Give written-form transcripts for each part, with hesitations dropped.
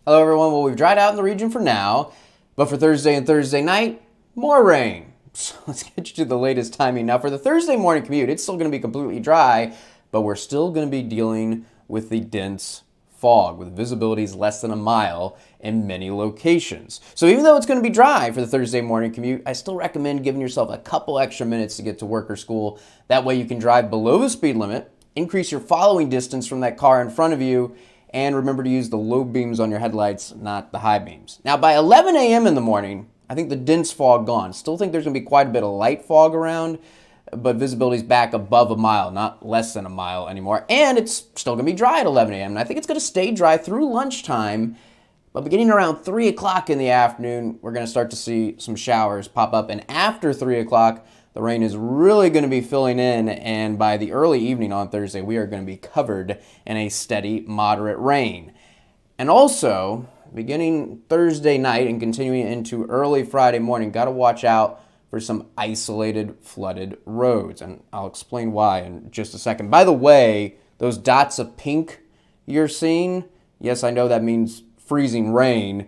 Hello everyone, well we've dried out in the region for now, but for Thursday and Thursday night, more rain. So let's get you to the latest timing. Now for the Thursday morning commute, it's still going to be completely dry, but we're still going to be dealing with the dense fog with visibilities less than a mile in many locations. So even though it's going to be dry for the Thursday morning commute, I still recommend giving yourself a couple extra minutes to get to work or school. That way you can drive below the speed limit, increase your following distance from that car in front of you, and remember to use the low beams on your headlights, not the high beams. Now by 11 a.m. in the morning, I think the dense fog gone. Still think there's going to be quite a bit of light fog around, but visibility's back above a mile, not less than a mile anymore. And it's still going to be dry at 11 a.m. And I think it's going to stay dry through lunchtime, but beginning around 3 o'clock in the afternoon, we're going to start to see some showers pop up. And after 3 o'clock, the rain is really going to be filling in, and by the early evening on Thursday, we are going to be covered in a steady, moderate rain. And also, beginning Thursday night and continuing into early Friday morning, got to watch out for some isolated flooded roads. And I'll explain why in just a second. By the way, those dots of pink you're seeing, yes, I know that means freezing rain,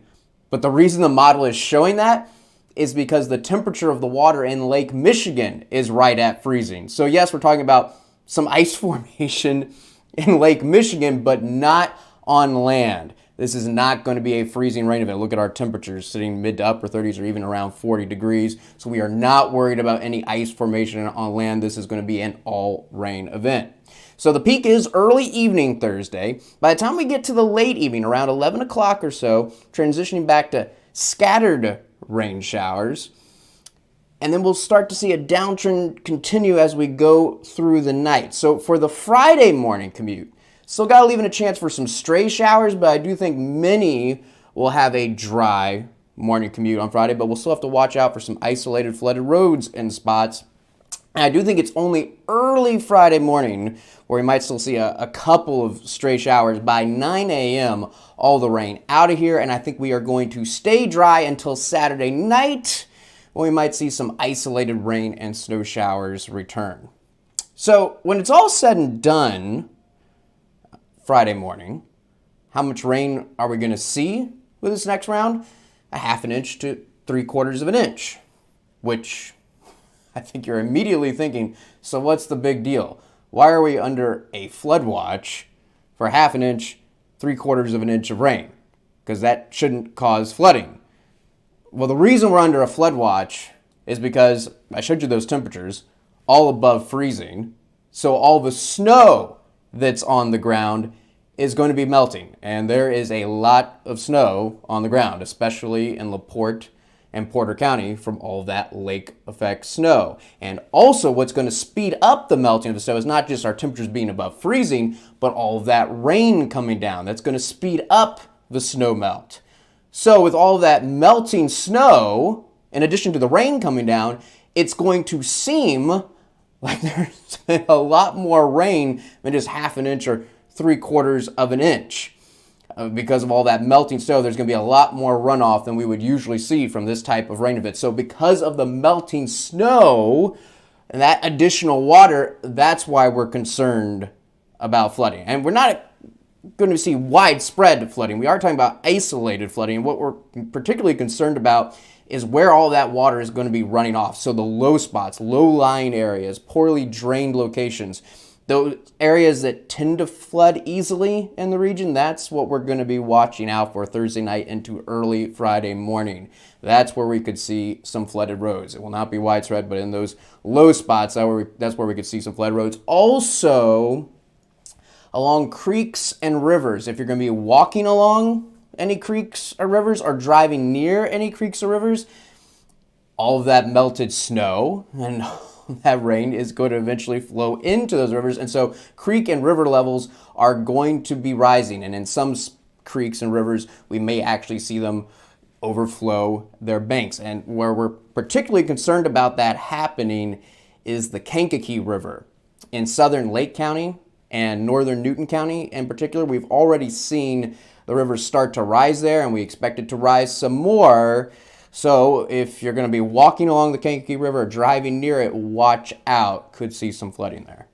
but the reason the model is showing that is because the temperature of the water in Lake Michigan is right at freezing. So yes, we're talking about some ice formation in Lake Michigan, but not on land. This is not going to be a freezing rain event. Look at our temperatures sitting mid to upper 30s or even around 40 degrees. So we are not worried about any ice formation on land. This is going to be an all rain event. So the peak is early evening Thursday. By the time we get to the late evening, around 11 o'clock or so, transitioning back to scattered rain showers. And then we'll start to see a downtrend continue as we go through the night. So for the Friday morning commute, still got to leave in a chance for some stray showers, but I do think many will have a dry morning commute on Friday, but we'll still have to watch out for some isolated flooded roads and spots. And I do think it's only early Friday morning where we might still see a couple of stray showers. By 9 a.m., all the rain out of here, and I think we are going to stay dry until Saturday night when we might see some isolated rain and snow showers return. So when it's all said and done, Friday morning, how much rain are we going to see with this next round? A half an inch to 3/4 of an inch, which I think you're immediately thinking, so what's the big deal? Why are we under a flood watch for half an inch, 3/4 of an inch of rain? Because that shouldn't cause flooding. Well, the reason we're under a flood watch is because I showed you those temperatures, all above freezing. So all the snow that's on the ground is going to be melting. And there is a lot of snow on the ground, especially in LaPorte and Porter County from all that lake effect snow. And also what's going to speed up the melting of the snow is not just our temperatures being above freezing, but all of that rain coming down. That's going to speed up the snow melt. So with all that melting snow, in addition to the rain coming down, it's going to seem like there's been a lot more rain than just half an inch or 3/4 of an inch. Because of all that melting snow, there's going to be a lot more runoff than we would usually see from this type of rain event. So because of the melting snow and that additional water, that's why we're concerned about flooding. And we're not going to see widespread flooding. We are talking about isolated flooding. And what we're particularly concerned about is where all that water is going to be running off. So the low spots, low-lying areas, poorly drained locations, those areas that tend to flood easily in the region, that's what we're going to be watching out for Thursday night into early Friday morning. That's where we could see some flooded roads. It will not be widespread, but in those low spots, that's where we could see some flooded roads. Also, along creeks and rivers, if you're going to be walking along any creeks or rivers or driving near any creeks or rivers, all of that melted snow and that rain is going to eventually flow into those rivers. And so creek and river levels are going to be rising. And in some creeks and rivers, we may actually see them overflow their banks. And where we're particularly concerned about that happening is the Kankakee River in southern Lake County and northern Newton County in particular. We've already seen the rivers start to rise there, and we expect it to rise some more. So if you're going to be walking along the Kankakee River or driving near it, watch out. Could see some flooding there.